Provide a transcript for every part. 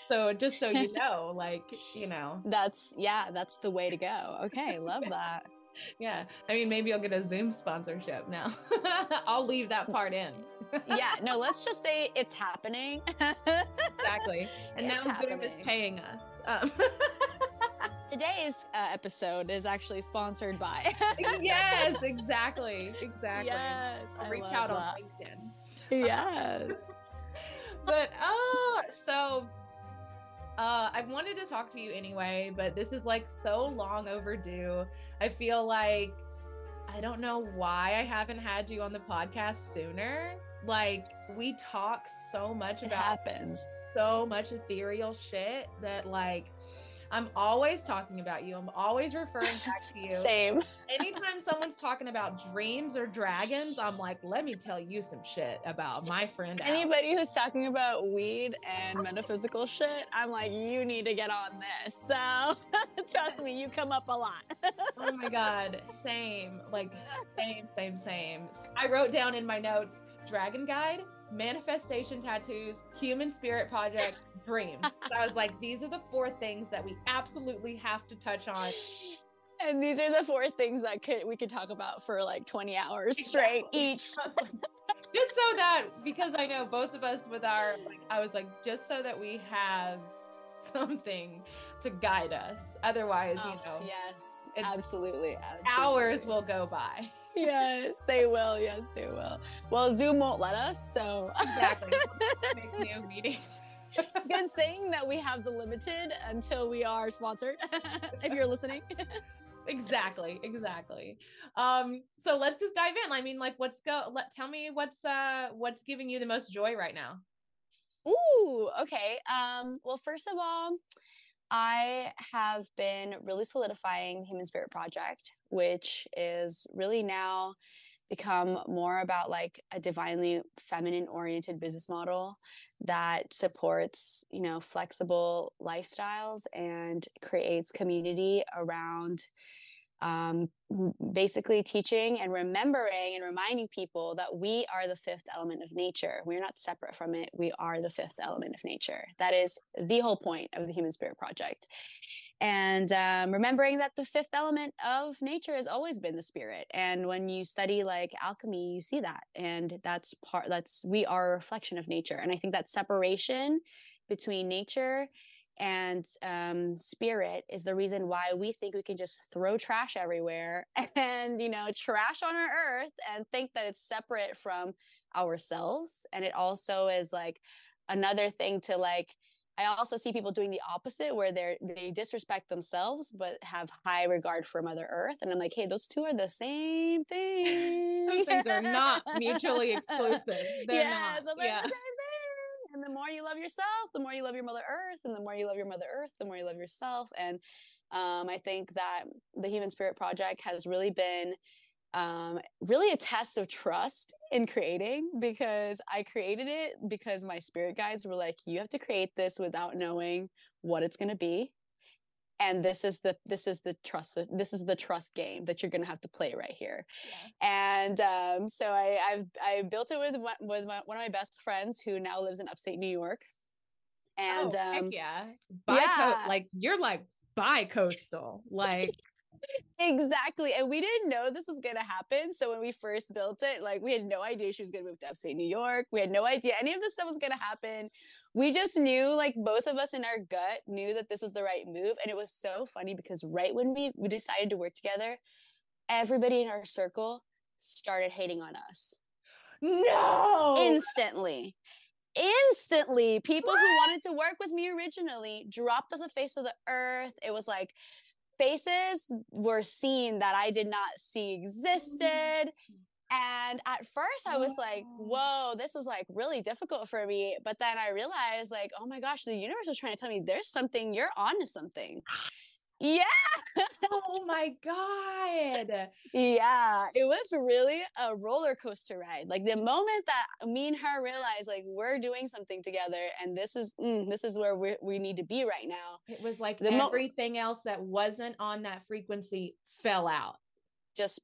So just so you know, like, you know. That's the way to go. Okay, love that. Yeah. I mean, maybe I'll get a Zoom sponsorship now. I'll leave that part in. Yeah, no, let's just say it's happening. Exactly. And It's now Zoom is happening. paying us. Today's episode is actually sponsored by. Yes, exactly. Yes, I'll I reach love out that. on LinkedIn. Yes. But I wanted to talk to you anyway, but this is like so long overdue. I feel like I don't know why I haven't had you on the podcast sooner. Like, we talk so much about happens. So much ethereal shit that, like, I'm always talking about you. I'm always referring back to you. Same. Anytime someone's talking about dreams or dragons, I'm like, let me tell you some shit about my friend. Anybody who's talking about weed and metaphysical shit, I'm like, you need to get on this. So trust me, you come up a lot. Oh my God. Same. Like, same. I wrote down in my notes, Dragon Guide, manifestation tattoos, human spirit project, dreams. So I was like, these are the 4 things that we absolutely have to touch on. And these are the 4 things that we could talk about for like 20 hours straight each. Just so that, because I know both of us with our, like, I was like, just so that we have something to guide us. Otherwise, you know. Yes, absolutely. Hours will go by. Yes, they will. Yes, they will. Well, Zoom won't let us, so. Exactly. Make new meetings. Good thing that we have the limited until we are sponsored, if you're listening. Exactly. So let's just dive in. I mean, like, tell me what's giving you the most joy right now. Ooh, okay. Well, first of all, I have been really solidifying the Human Spirit Project, which is really now become more about like a divinely feminine oriented business model that supports, you know, flexible lifestyles and creates community around basically teaching and remembering and reminding people that we are the 5th element of nature. We're not separate from it. We are the 5th element of nature. That is the whole point of the Human Spirit Project. And remembering that the 5th element of nature has always been the spirit. And when you study like alchemy, you see that. And we are a reflection of nature. And I think that separation between nature and spirit is the reason why we think we can just throw trash everywhere and, you know, trash on our earth and think that it's separate from ourselves. And it also is like another thing to like, I also see people doing the opposite where they disrespect themselves but have high regard for Mother Earth. And I'm like, hey, those two are the same thing. Those things are not mutually exclusive. They're not. Those are the same thing. And the more you love yourself, the more you love your Mother Earth. And the more you love your Mother Earth, the more you love yourself. And I think that the Human Spirit Project has really been really a test of trust in creating, because I created it because my spirit guides were like, you have to create this without knowing what it's going to be. And this is the trust game that you're going to have to play right here. Yeah. And so I built it with one of my best friends who now lives in upstate New York. And heck yeah. Like you're like bi-coastal, like exactly. And we didn't know this was going to happen. So when we first built it, like we had no idea she was going to move to upstate New York. We had no idea any of this stuff was going to happen. We just knew, like both of us in our gut knew that this was the right move. And it was so funny because right when we decided to work together, everybody in our circle started hating on us. No! Instantly. People who wanted to work with me originally dropped off the face of the earth. It was like, faces were seen that I did not see existed. And at first I was like, whoa, this was like really difficult for me. But then I realized like, oh my gosh, the universe was trying to tell me there's something, you're onto something. Yeah. Oh my God. Yeah. It was really a roller coaster ride. Like the moment that me and her realized like we're doing something together and this is where we need to be right now. It was like everything else that wasn't on that frequency fell out. Just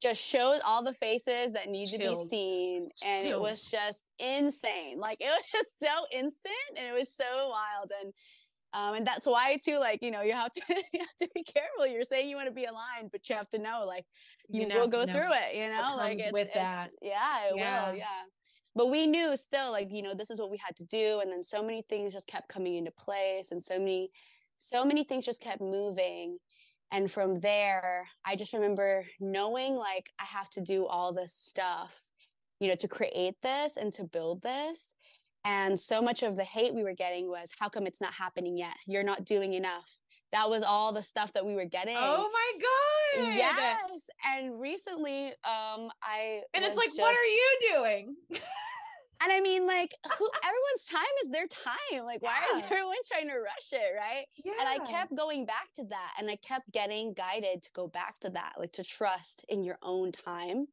just showed all the faces that need to be Chills. seen. And it was just insane. Like, it was just so instant and it was so wild. And that's why too, like, you know, you have to you have to be careful. You're saying you want to be aligned, but you have to know, like, you will go through it, you know, like with that. It will. Yeah. But we knew still, like, you know, this is what we had to do. And then so many things just kept coming into place, and so many things just kept moving. And from there, I just remember knowing, like, I have to do all this stuff, you know, to create this and to build this. And so much of the hate we were getting was, how come it's not happening yet? You're not doing enough. That was all the stuff that we were getting. Oh my God. Yes. And recently, it's like, what are you doing? And I mean, like, everyone's time is their time. Like, why is everyone trying to rush it, right? Yeah. And I kept going back to that. And I kept getting guided to go back to that, like, to trust in your own time.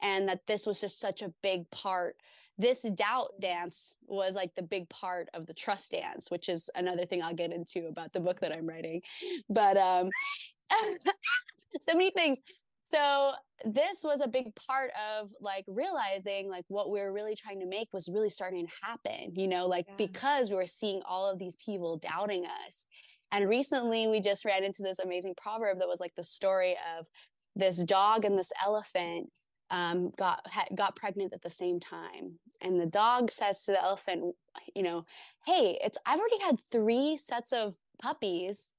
And that this was just such a big part. This doubt dance was like the big part of the trust dance, which is another thing I'll get into about the book that I'm writing. But so many things. So this was a big part of, like, realizing, like, what we were really trying to make was really starting to happen, you know, like, because we were seeing all of these people doubting us. And recently we just ran into this amazing proverb that was like the story of this dog and this elephant got pregnant at the same time. And the dog says to the elephant, you know, hey, I've already had 3 sets of puppies,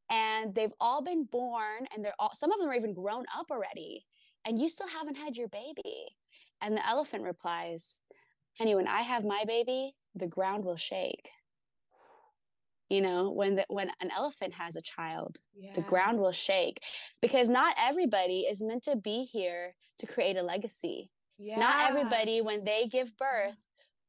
and they've all been born, and some of them are even grown up already, and you still haven't had your baby. And the elephant replies, honey, when I have my baby, the ground will shake. You know, when an elephant has a child, the ground will shake, because not everybody is meant to be here to create a legacy. Not everybody, when they give birth,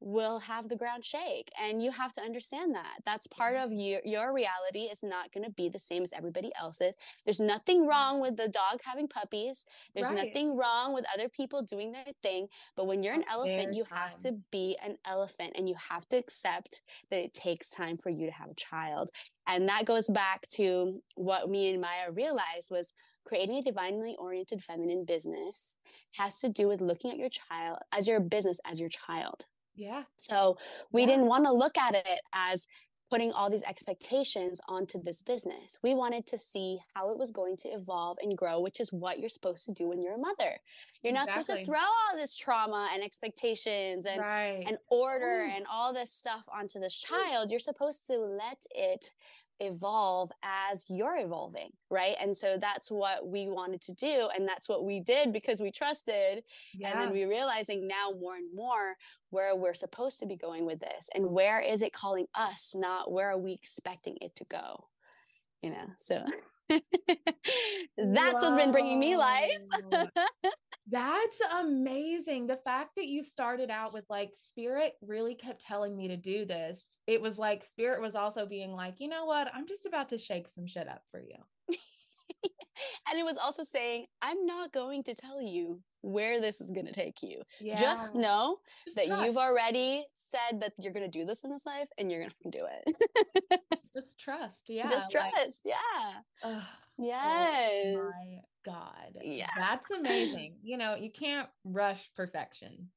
will have the ground shake. And you have to understand that. That's part of your reality is not going to be the same as everybody else's. There's nothing wrong with the dog having puppies. There's nothing wrong with other people doing their thing. But when you're an elephant, you have to be an elephant, and you have to accept that it takes time for you to have a child. And that goes back to what me and Maya realized was, creating a divinely oriented feminine business has to do with looking at your child as your business, as your child. Yeah. So we didn't want to look at it as putting all these expectations onto this business. We wanted to see how it was going to evolve and grow, which is what you're supposed to do when you're a mother. You're not supposed to throw all this trauma and expectations and order and all this stuff onto this child. You're supposed to let it evolve as you're evolving, right? And so that's what we wanted to do, and that's what we did because we trusted. And then we realizing now more and more where we're supposed to be going with this, and where is it calling us, not where are we expecting it to go, you know? So that's what's been bringing me life. That's amazing. The fact that you started out with, like, Spirit really kept telling me to do this. It was like Spirit was also being like, you know what? I'm just about to shake some shit up for you. And it was also saying, I'm not going to tell you where this is going to take you. Just know that you've already said that you're going to do this in this life, and you're going to do it. Just trust. Yeah. Just trust. Yes. Oh my God. Yeah. That's amazing. You know, you can't rush perfection.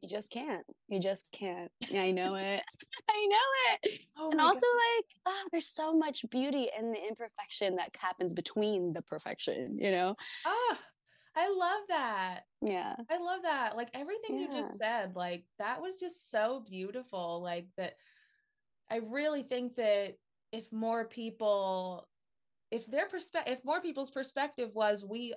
You just can't. You just can't. Yeah, I know it. I know it. And also, like, there's so much beauty in the imperfection that happens between the perfection, you know? I love that. Yeah. I love that. Like, everything you just said, like, that was just so beautiful. Like, that I really think that if more people, if more people's perspective was, we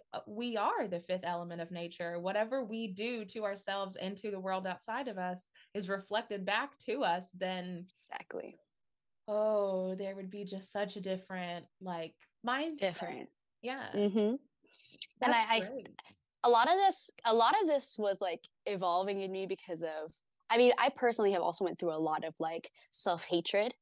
are the 5th element of nature, whatever we do to ourselves and to the world outside of us is reflected back to us, then there would be just such a different, like, mindset. And a lot of this was, like, evolving in me because of, I mean, I personally have also went through a lot of, like, self-hatred.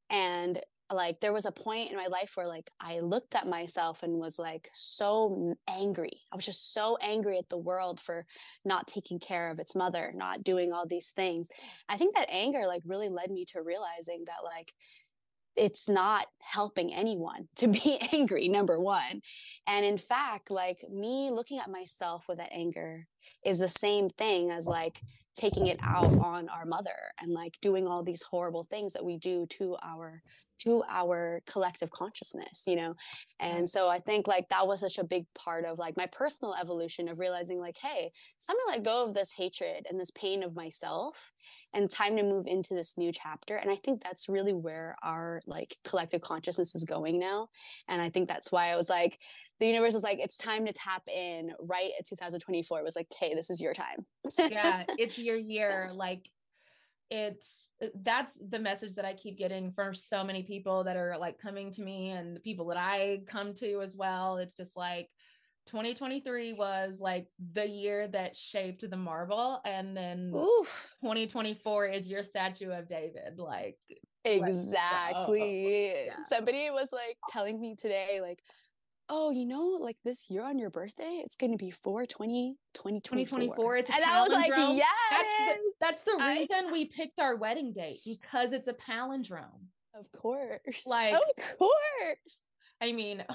And, like, there was a point in my life where, like, I looked at myself and was, like, so angry. I was just so angry at the world for not taking care of its mother, not doing all these things. I think that anger, like, really led me to realizing that, like, it's not helping anyone to be angry, number one. And in fact, like me looking at myself with that anger is the same thing as like taking it out on our mother and like doing all these horrible things that we do to our collective consciousness, you know? And so I think like that was such a big part of like my personal evolution of realizing like, hey, it's time to let go of this hatred and this pain of myself and time to move into this new chapter. And I think that's really where our like collective consciousness is going now. And I think that's why I was like, the universe was like, it's time to tap in right at 2024. It was like, hey, this is your time. Yeah, it's your year. Like that's the message that I keep getting from so many people that are like coming to me and the people that I come to as well. It's just like 2023 was like the year that shaped the marble, and then Oof. 2024 is your statue of David. Like exactly. Yeah. Somebody was like telling me today, like, oh, you know, like this year on your birthday, it's going to be 2024. It's a and palindrome. I was like, yeah, that's the reason we picked our wedding date, because it's a palindrome. Of course. Like, of course. I mean,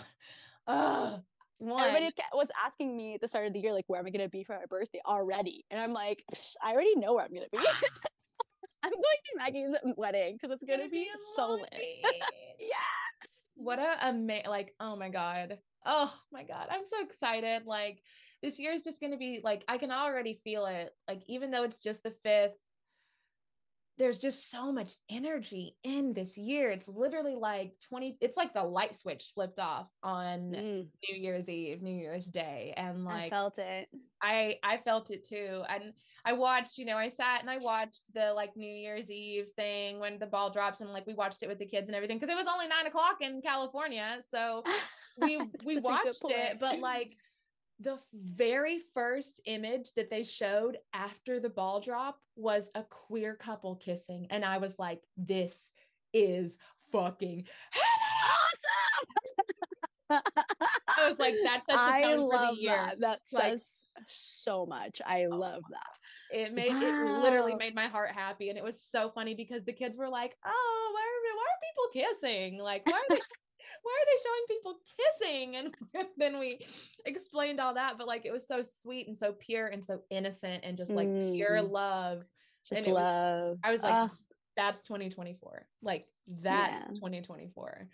everybody was asking me at the start of the year, like, where am I going to be for my birthday already? And I'm like, I already know where I'm going to be. I'm going to Maggie's wedding because it's going to be so lit. Yeah. What like, oh my God, I'm so excited. Like this year is just going to be like, I can already feel it. Like, even though it's just the 5th, there's just so much energy in this year. It's literally like it's like the light switch flipped off on New Year's Eve, New Year's Day. And like, I felt it. I felt it too. And I watched, you know, I sat and I watched the like New Year's Eve thing when the ball drops, and like we watched it with the kids and everything, because it was only 9:00 in California. So we watched it, but like the very first image that they showed after the ball drop was a queer couple kissing. And I was like, this is fucking awesome. I was like, that sets the tone for the year. That says so much. I love that. It literally made my heart happy. And it was so funny because the kids were like, oh, why are people kissing? Like, why are they showing people kissing? And then we explained all that, but like, it was so sweet and so pure and so innocent and just like pure love. Just love. I was like, that's 2024. Like that's 2024.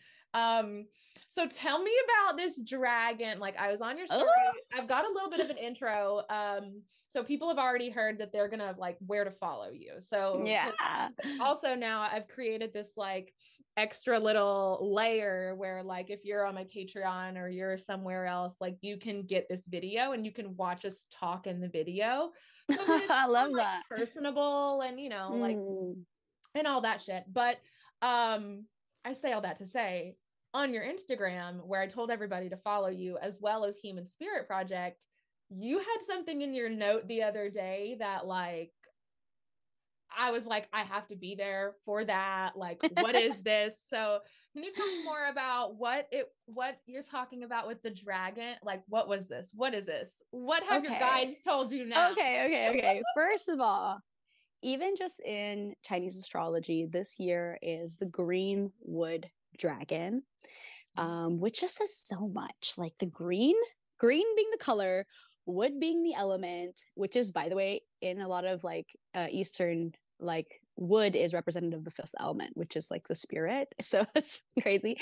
So tell me about this dragon. Like, I was on your story. I've got a little bit of an intro. So people have already heard that they're gonna like where to follow you. So yeah. Also now I've created this like extra little layer where like if you're on my Patreon or you're somewhere else, like you can get this video and you can watch us talk in the video. So I love that. Personable and, you know, like and all that shit. But I say all that to say, on your Instagram, where I told everybody to follow you, as well as Human Spirit Project, you had something in your note the other day that like, I was like, I have to be there for that. Like, what is this? So can you tell me more about what you're talking about with the dragon? Like, what was this? What is this? What have your guides told you now? Okay. First of all, even just in Chinese astrology, this year is the green wood dragon, which just says so much. Like the green being the color, wood being the element, which is, by the way, in a lot of like Eastern, like wood is representative of the 5th element, which is like the spirit. So it's crazy.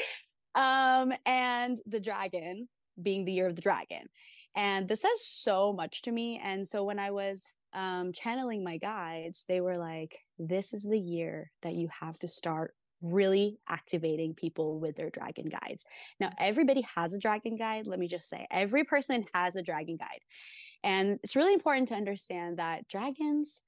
And the dragon being the year of the dragon. And this says so much to me. And so when I was channeling my guides, they were like, this is the year that you have to start really activating people with their dragon guides. Now, everybody has a dragon guide. Let me just say, every person has a dragon guide. And it's really important to understand that dragons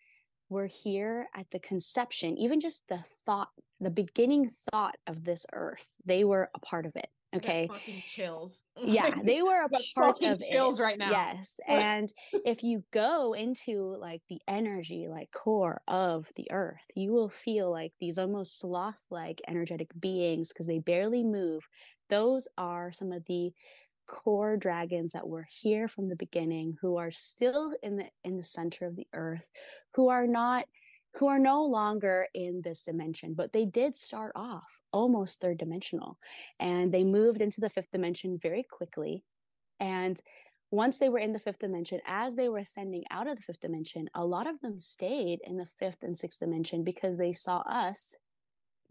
were here at the conception, even just the beginning thought of this earth. They were a part of it. Okay. Fucking chills. Yeah, they were a part of chills it right now. Yes. And if you go into like the energy, like core of the earth, you will feel like these almost sloth-like energetic beings because they barely move. Those are some of the core dragons that were here from the beginning, who are still in the center of the earth, who are not who are no longer in this dimension, but they did start off almost third dimensional, and they moved into the fifth dimension very quickly. And once they were in the fifth dimension, as they were ascending out of the fifth dimension, a lot of them stayed in the fifth and sixth dimension because they saw us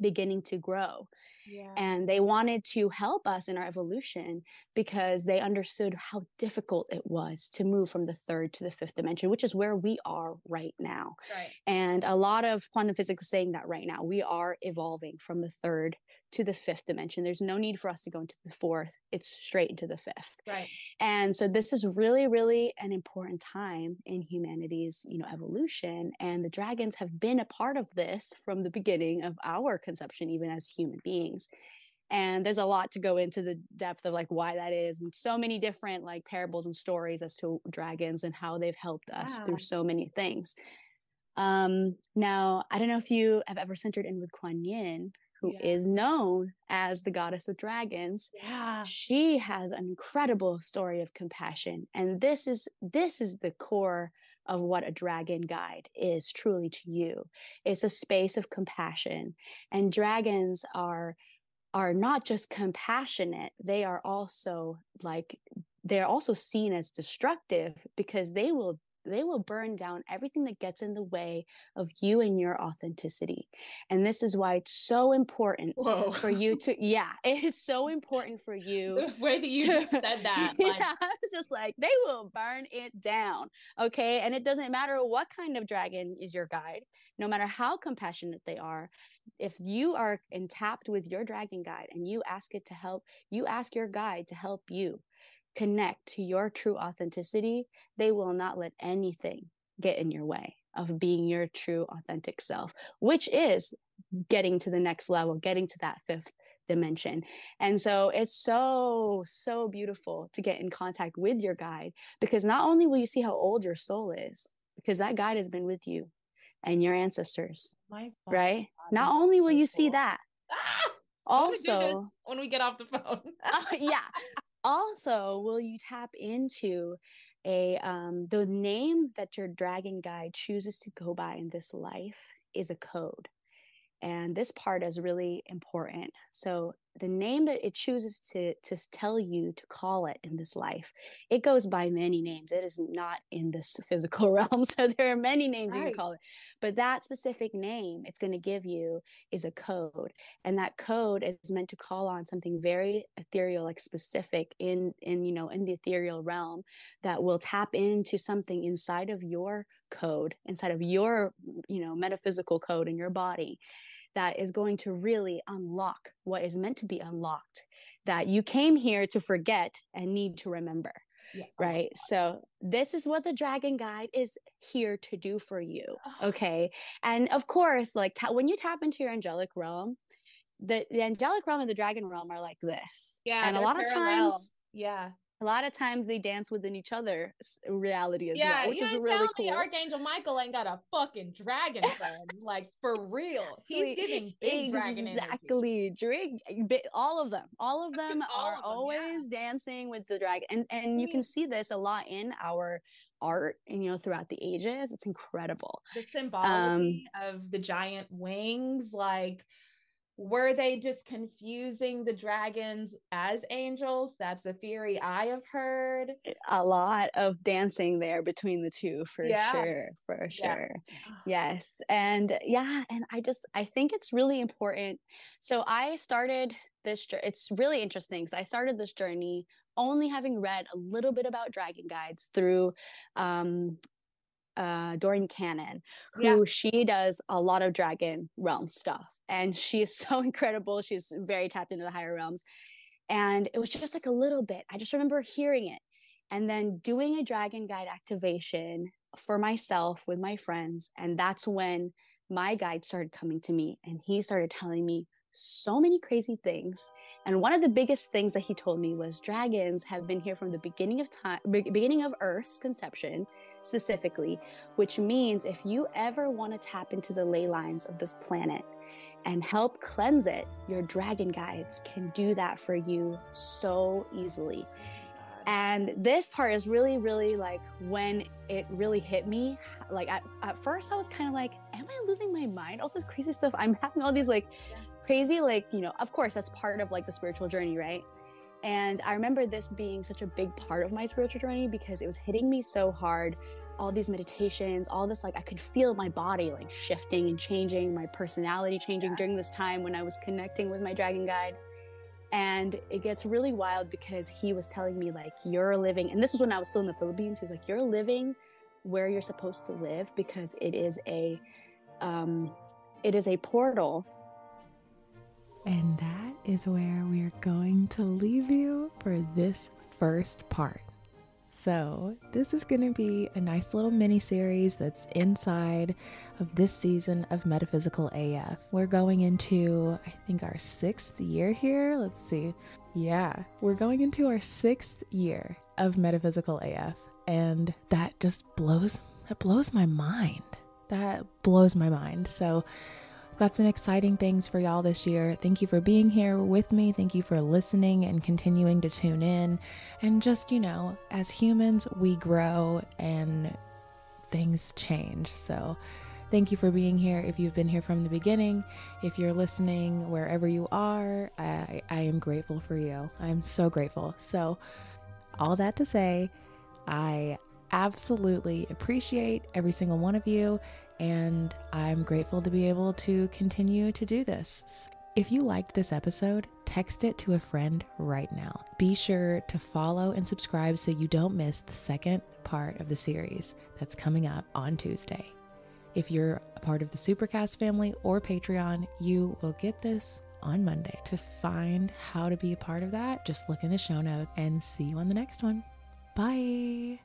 beginning to grow. Yeah. And they wanted to help us in our evolution because they understood how difficult it was to move from the third to the fifth dimension, which is where we are right now. Right. And a lot of quantum physics is saying that right now we are evolving from the third to the fifth dimension. There's no need for us to go into the fourth. It's straight into the fifth. Right. And so this is really, really an important time in humanity's, evolution. And the dragons have been a part of this from the beginning of our conception, even as human beings. And there's a lot to go into the depth of like why that is, and so many different like parables and stories as to dragons and how they've helped us through so many things. Now, I don't know if you have ever centered in with Kuan Yin, who is known as the goddess of dragons. Yeah. She has an incredible story of compassion. And this is the core of what a dragon guide is truly to you. It's a space of compassion. And dragons are not just compassionate, they're also seen as destructive because they will burn down everything that gets in the way of you and your authenticity. And this is why it's so important for you to, it is so important for you. The way that you said that. It's just like, they will burn it down. Okay. And it doesn't matter what kind of dragon is your guide, no matter how compassionate they are. If you are tapped with your dragon guide and you ask it to help, you ask your guide to help you connect to your true authenticity, they will not let anything get in your way of being your true authentic self, which is getting to the next level, getting to that fifth dimension. And so it's so, so beautiful to get in contact with your guide, because not only will you see how old your soul is, because that guide has been with you and your ancestors, right? Not only will you see that, also when we get off the phone. Also, will you tap into the name that your dragon guide chooses to go by in this life is a code. And this part is really important. So the name that it chooses to tell you to call it in this life, it goes by many names. It is not in this physical realm. So there are many names you can call it. But that specific name it's going to give you is a code. And that code is meant to call on something very ethereal, like specific in the ethereal realm, that will tap into something inside of your code, inside of your, metaphysical code in your body, that is going to really unlock what is meant to be unlocked, that you came here to forget and need to remember. Right. So this is what the dragon guide is here to do for you. Okay. And of course, like when you tap into your angelic realm, the angelic realm and the dragon realm are like this. Yeah. And a lot of times they dance within each other's reality as well, which is really cool. Archangel Michael ain't got a fucking dragon friend, like for real. He's giving big dragon energy. All of them are always dancing with the dragon, and you can see this a lot in our art, and throughout the ages. It's incredible. The symbology of the giant wings, like. Were they just confusing the dragons as angels? That's a theory I have heard. A lot of dancing there between the two, for sure. Yes. And I think it's really important. So I started this, it's really interesting. So I started this journey only having read a little bit about dragon guides through Dorian Cannon, who she does a lot of dragon realm stuff, and she is so incredible. She's very tapped into the higher realms, and it was just like a little bit. I just remember hearing it and then doing a dragon guide activation for myself with my friends, and that's when my guide started coming to me, and he started telling me so many crazy things. And one of the biggest things that he told me was dragons have been here from the beginning of time, beginning of Earth's conception specifically, which means if you ever want to tap into the ley lines of this planet and help cleanse it, your dragon guides can do that for you so easily. And this part is really, really like when it really hit me. Like at first I was kind of like, am I losing my mind? All this crazy stuff. I'm having all these like crazy, like, you know, of course that's part of like the spiritual journey, right? And I remember this being such a big part of my spiritual journey because it was hitting me so hard. All these meditations, all this, like I could feel my body like shifting and changing, my personality changing during this time when I was connecting with my dragon guide. And it gets really wild because he was telling me like, you're living, and this is when I was still in the Philippines. He was like, you're living where you're supposed to live because it is a portal. And that is where we're going to leave you for this first part. So this is going to be a nice little mini series that's inside of this season of Metaphysical AF. We're going into, I think, our 6th year here. Let's see. Yeah, we're going into our 6th year of Metaphysical AF. And that just blows my mind. That blows my mind. So got some exciting things for y'all this year. Thank you for being here with me. Thank you for listening and continuing to tune in. And just, you know, as humans, we grow and things change. So thank you for being here. If you've been here from the beginning, if you're listening wherever you are, I am grateful for you. I'm so grateful. So all that to say, I absolutely appreciate every single one of you. And I'm grateful to be able to continue to do this. If you liked this episode, text it to a friend right now. Be sure to follow and subscribe so you don't miss the second part of the series that's coming up on Tuesday. If you're a part of the Supercast family or Patreon, you will get this on Monday. To find how to be a part of that, just look in the show notes and see you on the next one. Bye.